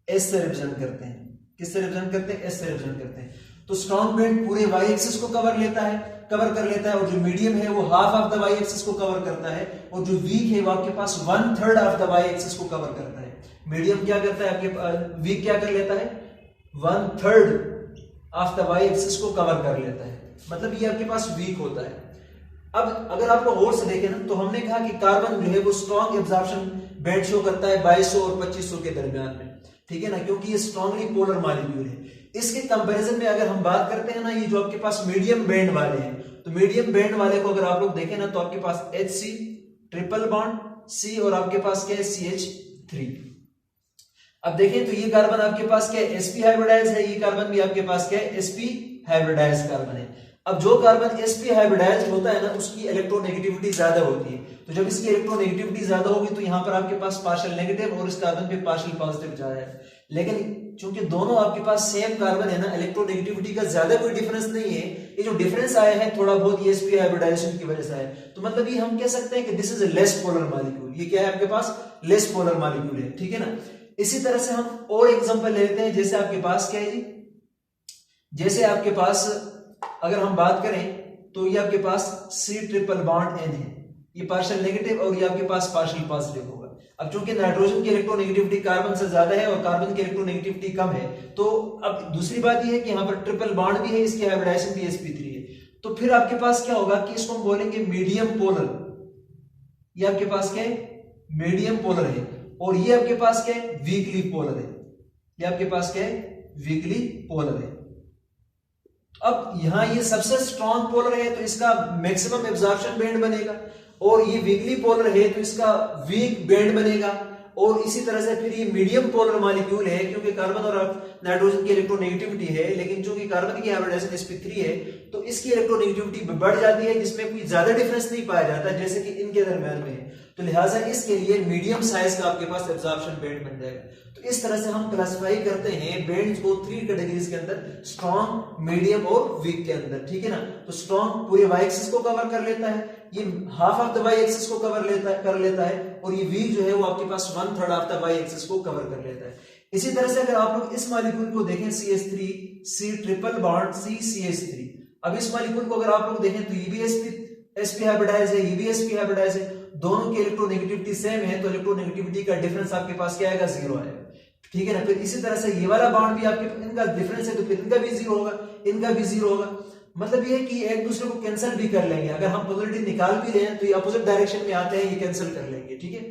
S से रिप्रेजेंट करते हैं। किससे रिप्रेजेंट करते हैं, S से रिप्रेजेंट करते हैं। तो स्ट्रॉन्ग बैंड पूरे वाई एक्सिस को कवर कर लेता है, और जो मीडियम है वो half of the Y axis को कवर करता है, और जो वीक है वो आपके पास 1/3 ऑफ द वाई एक्सिस को कवर करता है। मीडियम क्या करता है, आपके वीक क्या कर लेता है, 1/3 ऑफ द वाई एक्सिस को कवर कर लेता है, मतलब ये आपके पास वीक होता है। अब अगर आप लोग और से देखें ना, तो हमने कहा कि कार्बन जो है वो स्ट्रॉन्ग एब्जॉर्प्शन बैंड शो करता है 2200 और 2500 के दरमियान में, ठीक है ना, क्योंकि ये स्ट्रांगली पोलर मॉलिक्यूल है। इसके कंपैरिजन में अगर हम बात करते हैं ना, ये जो आपके पास मीडियम बैंड वाले हैं, तो मीडियम बैंड वाले को अगर आप लोग देखें ना, तो आपके पास HC ट्रिपल बॉन्ड C और आपके पास क्या है, CH3। अब देखें तो ये कार्बन आपके पास क्या है, sp हाइब्रिडाइज है, ये कार्बन भी आपके पास क्या है, sp हाइब्रिडाइज कार्बन है। अब जो कार्बन sp हाइब्रिडाइज होता है ना, उसकी इलेक्ट्रोनेगेटिविटी ज्यादा होती है। तो जब इसकी इलेक्ट्रोनेगेटिविटी ज्यादा होगी तो यहाँ पर आपके पास पार्शियल नेगेटिव और इस कार्बन पे पार्शियल पॉजिटिव जा रहा है। लेकिन चूंकि दोनों आपके पास सेम कार्बन है ना, इलेक्ट्रोनेगेटिविटी का ज्यादा कोई डिफरेंस नहीं है। ये जो डिफरेंस आया है थोड़ा बहुत ये sp हाइब्रिडाइजेशन की वजह से आया है। तो मतलब ये हम कह सकते हैं कि this is a less polar molecule. ये क्या है, आपके पास लेस पोलर मॉलिक्यूल है, ठीक है ना। इसी तरह से हम और एग्जांपल लेते हैं, जैसे आपके पास क्या है जी, जैसे आपके पास अगर हम बात करें तो ये आपके पास C ट्रिपल बॉन्ड N है, ये पार्शियल नेगेटिव और ये आपके पास पार्शियल पॉजिटिव होगा। अब चूंकि नाइट्रोजन की इलेक्ट्रोनेगेटिविटी कार्बन से ज्यादा है और कार्बन की इलेक्ट्रोनेगेटिविटी कम है, तो अब दूसरी बात ये है कि यहाँ पर ट्रिपल बॉन्ड भी है, इसकी हाइब्रिडाइजेशन भी sp3 है। तो फिर आपके पास क्या होगा कि इसको हम बोलेंगे मीडियम पोलर। ये आपके पास क्या है, मीडियम पोलर है। और ये आपके पास क्या है, वीकली पोलर है। ये आपके पास क्या है, वीकली पोलर है। अब यहां ये सबसे स्ट्रॉन्ग पोलर है तो इसका मैक्सिमम एब्जॉर्प्शन बैंड बनेगा, और ये वीकली पोलर है तो इसका वीक बैंड बनेगा। और इसी तरह से फिर ये मीडियम पोलर मॉलिक्यूल है, क्योंकि कार्बन और नाइट्रोजन की इलेक्ट्रोनेगेटिविटी है, लेकिन चूंकि कार्बन की हाइब्रिडाइजेशन sp3 है तो इसकी इलेक्ट्रोनेगेटिविटी बढ़ जाती है, जिसमें कोई ज्यादा डिफरेंस नहीं पाया जाता जैसे कि इनके दरमियान में है। तो लिहाजा इसके लिए मीडियम साइज का आपके पास एब्जॉर्प्शन बैंड बन जाएगा। तो इस तरह से हम क्लासिफाई करते हैं बैंड्स को 3 कैटेगरीज के अंदर, स्ट्रॉन्ग, मीडियम और वीक के अंदर, ठीक है ना। तो स्ट्रॉन्ग पूरे वाई एक्सिस को कवर कर लेता है, ये half of the Y axis को कवर कर लेता है, और ये वीक जो है वो आपके पास 1/3 ऑफ द वाई एक्सिस को कवर कर लेता है। इसी तरह से अगर आप लोग इस मॉलिक्यूल को देखें, CH3 C triple bond C CH3, अब इस मॉलिक्यूल को अगर आप लोग देखें तो ये भी sp हाइब्रिडाइज है, ये भी sp हाइब्रिडाइज है, दोनों की इलेक्ट्रोनेगेटिविटी सेम है, तो इलेक्ट्रोनेगेटिविटी का डिफरेंस आपके पास क्या आएगा, 0 आएगा, ठीक है ना। फिर इसी तरह से ये वाला बॉन्ड भी आपके इनका डिफरेंस है तो फिर इनका भी 0 होगा, इनका भी 0 होगा। मतलब ये है कि एक दूसरे को कैंसिल भी कर लेंगे, अगर हम पोलरिटी निकाल भी लें तो ये अपोजिट डायरेक्शन में आते हैं, ये कैंसिल कर लेंगे, ठीक है।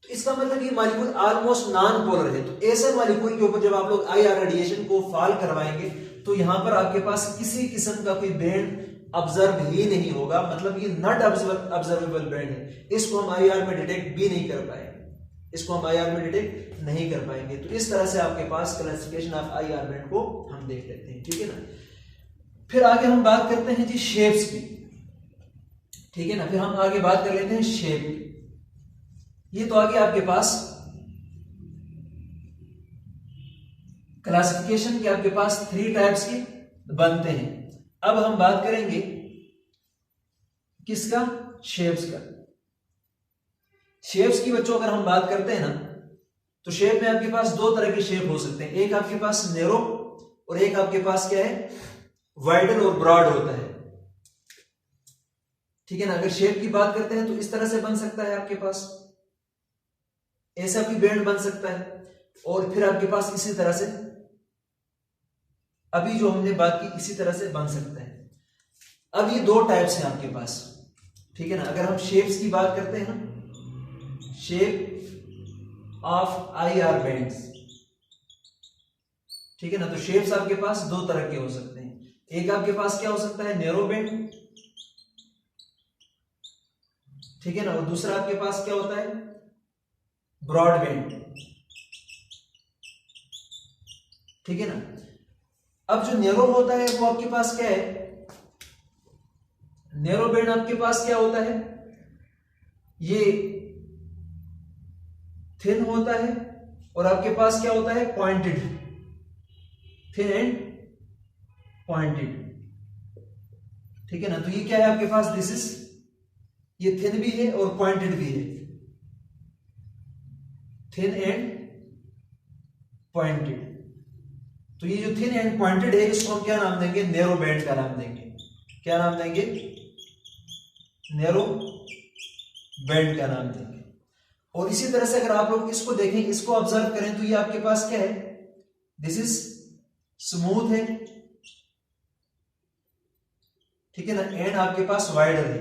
तो इसका मतलब ये मॉलिक्यूल ऑलमोस्ट नॉन पोलर है। तो ऐसे मॉलिक्यूल के ऊपर जब आप लोग IR रेडिएशन को फॉल करवाएंगे तो यहां पर आपके पास किसी किस्म का कोई बैंड ऑब्जर्व ही नहीं होगा, मतलब ये नॉट ऑब्जर्वेबल बैंड है, इसको हम IR में डिटेक्ट भी नहीं कर पाएंगे, इसको हम IR में डिटेक्ट नहीं कर पाएंगे। तो इस तरह से आपके पास क्लासिफिकेशन ऑफ IR बैंड को हम देख लेते हैं, ठीक है ना। फिर आगे हम बात करते हैं जी शेप्स की। ठीक है ना। फिर हम आगे बात कर लेते हैं शेप की। ये तो आगे आपके पास क्लासिफिकेशन के आपके पास 3 टाइप्स के बनते हैं। अब हम बात करेंगे किसका, शेप्स का। शेप्स की बच्चों अगर हम बात करते हैं ना, तो शेप में आपके पास 2 तरह के शेप हो सकते हैं। एक आपके पास नैरो और एक आपके पास क्या है, वाइडर और ब्रॉड होता है। ठीक है ना। अगर शेप की बात करते हैं तो इस तरह से बन सकता है आपके पास, ऐसा भी बैंड बन सकता है, और फिर आपके पास इसी तरह से, अभी जो हमने बात की इसी तरह से बन सकता है। अब ये 2 टाइप्स हैं आपके पास, ठीक है ना। अगर हम शेप्स की बात करते हैं ना, शेप ऑफ IR बैंड्स, ठीक है ना। तो शेप्स आपके पास 2 तरह के हो सकते हैं। एक आपके पास क्या हो सकता है, नैरो बैंड, ठीक है ना, और दूसरा आपके पास क्या होता है, ब्रॉड बैंड, ठीक है ना। अब जो नैरो होता है वो आपके पास क्या है, नैरो बैंड आपके पास क्या होता है, ये थिन होता है, और आपके पास क्या होता है, पॉइंटेड, थिन एंड पॉइंटेड, ठीक है ना। तो ये क्या है आपके पास, दिस इज, ये थिन भी है और पॉइंटेड भी है, थिन एंड पॉइंटेड। तो ये जो थिन एंड पॉइंटेड है इसको हम क्या नाम देंगे, नैरो बैंड का नाम देंगे। क्या नाम देंगे, नैरो बैंड का नाम देंगे। और इसी तरह से अगर आप लोग इसको देखें, इसको ऑब्जर्व करें, तो ये आपके पास क्या है, दिस इज स्मूथ है, ठीक है ना, एंड आपके पास वाइडर है,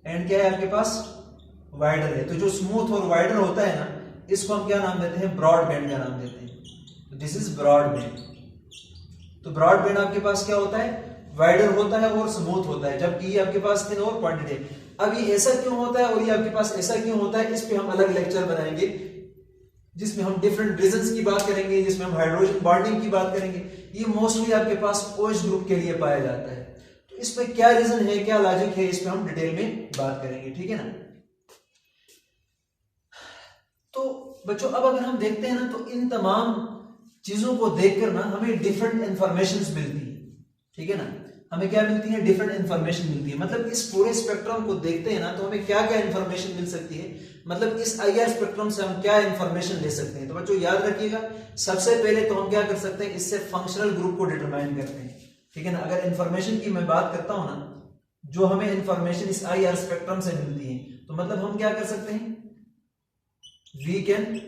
एंड क्या है आपके पास, वाइडर है। तो जो स्मूथ और वाइडर होता है ना, इसको हम क्या नाम देते हैं, ब्रॉड बैंड का नाम देते हैं। तो दिस इज ब्रॉड बैंड। तो ब्रॉड बैंड आपके पास क्या होता है, वाइडर होता है और स्मूथ होता है, जबकि ये आपके पास थिन और पॉइंटेड है। अब ये ऐसा क्यों होता है और ये आपके पास ऐसा क्यों होता है, इस पे हम अलग लेक्चर बनाएंगे, जिसमें हम डिफरेंट रीजंस की बात करेंगे, जिसमें हम हाइड्रोजन बॉन्डिंग की बात करेंगे। ये मोस्टली आपके पास OH ग्रुप के लिए पाया जाता है। तो इसमें क्या रीजन है, क्या लॉजिक है, इस पे हम डिटेल में बात करेंगे, ठीक है ना। तो बच्चों अब अगर हम देखते हैं ना, तो इन तमाम चीजों को देखकर ना हमें डिफरेंट इंफॉर्मेशन मिलती है, ठीक है ना। हमें क्या मिलती है, डिफरेंट इंफॉर्मेशन मिलती है। मतलब इस पूरे स्पेक्ट्रम को देखते हैं ना, तो हमें क्या क्या इंफॉर्मेशन मिल सकती है, मतलब इस IR स्पेक्ट्रम से हम क्या इंफॉर्मेशन ले सकते हैं। तो बच्चों याद रखिएगा, सबसे पहले तो हम क्या कर सकते हैं, इससे फंक्शनल ग्रुप को डिटरमाइन करते हैं, ठीक है ना। अगर इंफॉर्मेशन की मैं बात करता हूं ना, जो हमें इंफॉर्मेशन इस IR स्पेक्ट्रम से मिलती है, तो मतलब हम क्या कर सकते हैं, we can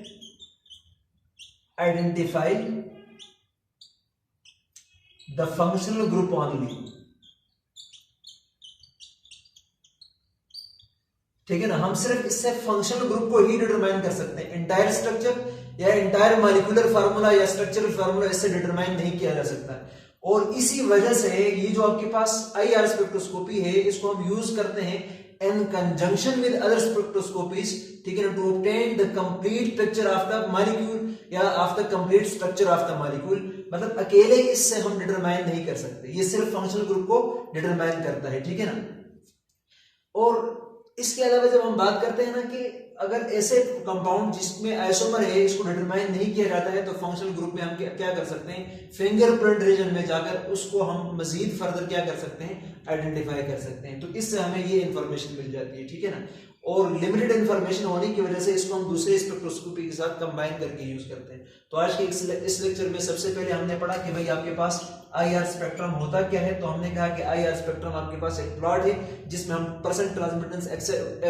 identify the functional group only, ठीक है ना। हम सिर्फ इससे फंक्शनल ग्रुप को ही डिटरमाइन कर सकते हैं, इंटायर स्ट्रक्चर या इंटायर मॉलिक्यूलर फार्मूला या स्ट्रक्चरल फार्मूला इससे डिटरमाइन नहीं किया जा सकता। और इसी वजह से ये जो आपके पास IR स्पेक्ट्रोस्कोपी है, इसको हम यूज करते हैं in conjunction with other spectroscopies, ठीक है ना, to obtain the complete picture of the molecule या of the complete structure of the molecule. मतलब अकेले इससे हम डिटरमाइन नहीं कर सकते, ये सिर्फ फंक्शनल ग्रुप को डिटरमाइन करता है, ठीक है ना। और इसके अलावा जब हम बात करते हैं ना कि अगर ऐसे कंपाउंड जिसमें आइसोमर है इसको डिटरमाइन नहीं किया जाता है, तो फंक्शनल ग्रुप में हम क्या कर सकते हैं, फिंगरप्रिंट रीजन में जाकर उसको हम मजीद फर्दर क्या कर सकते हैं, आइडेंटिफाई कर सकते हैं। तो इससे हमें ये इंफॉर्मेशन मिल जाती है, ठीक है ना। और लिमिटेड इंफॉर्मेशन होने की वजह से इसको हम दूसरे स्पेक्ट्रोस्कोपी के साथ कंबाइन करके यूज करते हैं। तो आज के इस लेक्चर में सबसे पहले हमने पढ़ा कि भाई आपके पास IR स्पेक्ट्रम होता क्या है। तो हमने कहा कि IR स्पेक्ट्रम आपके पास एक प्लॉट है जिसमें हम परसेंट ट्रांसमिटेंस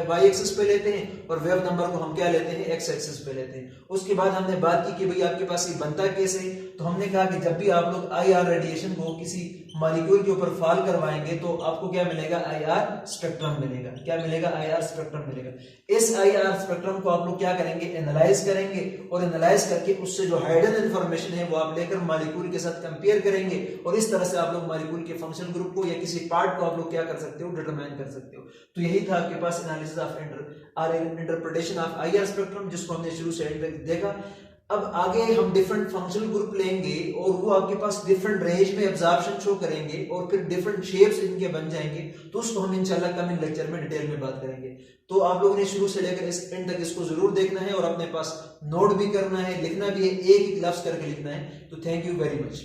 y एक्सिस पे लेते हैं और वेव नंबर को हम क्या लेते हैं, x एक्सिस पे लेते हैं। उसके बाद हमने बात की कि भाई आपके पास ये बनता कैसे। तो हमने कहा कि जब भी आप लोग IR रेडिएशन को किसी मॉलिक्यूल के ऊपर फॉल करवाएंगे तो आपको क्या मिलेगा, IR स्पेक्ट्रम मिलेगा। क्या मिलेगा, IR स्पेक्ट्रम मिलेगा। इस IR स्पेक्ट्रम को आप लोग क्या करेंगे, एनालाइज करेंगे, और एनालाइज करके उससे जो हाइडन इंफॉर्मेशन है वो आप लेकर मॉलिक्यूल के साथ कंपेयर करेंगे, और इस तरह से आप लोग मॉलिक्यूल के फंक्शनल ग्रुप को या किसी पार्ट को आप लोग क्या कर सकते हो, डिटरमाइन कर सकते हो। तो यही था आपके पास analysis of interpretation of IR spectrum, जिसको हमने शुरू से एंड तक देखा। अब आगे हम डिफरेंट फंक्शनल ग्रुप लेंगे और वो आपके पास डिफरेंट रेंज में एब्जॉर्प्शन शो करेंगे और फिर डिफरेंट शेप्स इनके बन जाएंगे, तो उसको हम इंशाल्लाह कमिंग लेक्चर में डिटेल में बात करेंगे। तो आप लोगों ने शुरू से लेकर इस एंड तक इसको जरूर देखना है और अपने पास नोट भी करना है, लिखना भी है, एक एक लफ्ज करके लिखना है। तो थैंक यू वेरी मच।